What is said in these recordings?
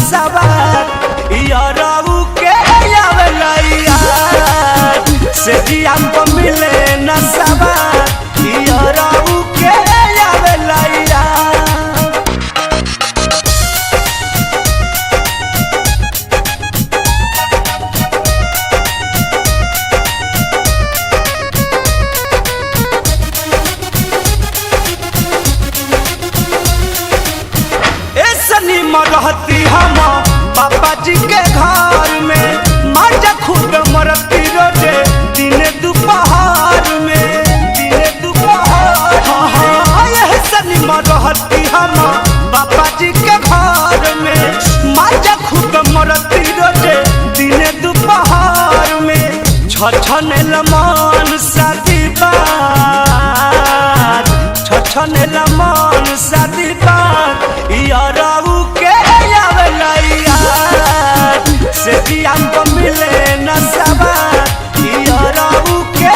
सवार यारऊ के आवेला यार से जिया पर मिले न सवार यारऊ के आवेला यार। रहती हम पापा जी के घर में माजा खूब मरती रोजे दिने दोपहर में दिने दोपहर। हाँ यह सनीमा रहती हम पापा जी के घर में माजा खूब मरती रोजे दिने दोपहर में छछने लमन शादी बात छछने लमन शादी बात यारऊ से जिया पर मिले न सवार यारऊ के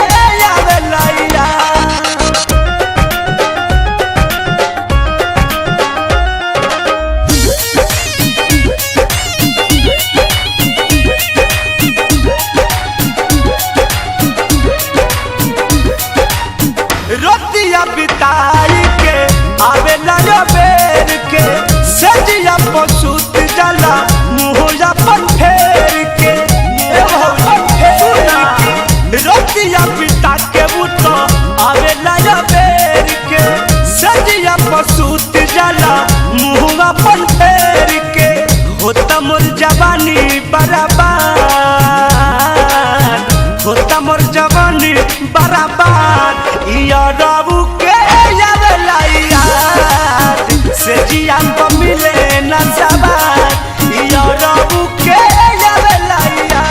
आवेला यार। रोतिया बिताई के आवेला बेर के से जिया पर सुत जाला मुँह पर फेर के रोतिया पिता के बुतो आवेला बेर के सजिया पर सूत जाला मुँह पर फेर के होता मोर जवानी बराबर होता मोर जवानी बराबर यारऊ के आवेला यार से जिया पर मिले न सवार यारऊ के आवेला यार।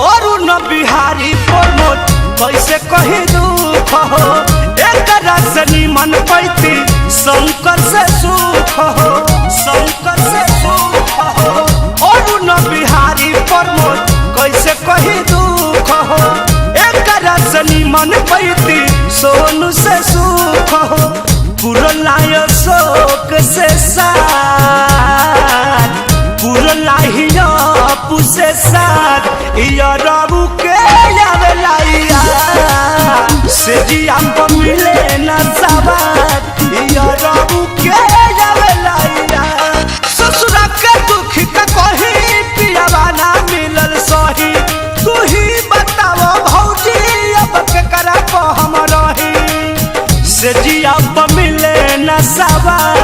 अरुण बिहारी प्रमोद कैसे कही दुख हो एक रसनी मन पैती शंकर से सुख हो शंकर से सुख हो। अरुण बिहारी प्रमोद कैसे कही दुख हो एक रसनी मन पैती सोनू से सुख हो पुरलाय शोक से साथ पुरलाहिया पुसे साथ यारऊ के आवेला यार से जिया पर मिले न सवार यारऊ के आवेला यार। ससुरा के दुख का कही पियावा ना मिलल सही तू ही बताओ भौजी अब केकरा को हम रही से जिया पर मिले न सवार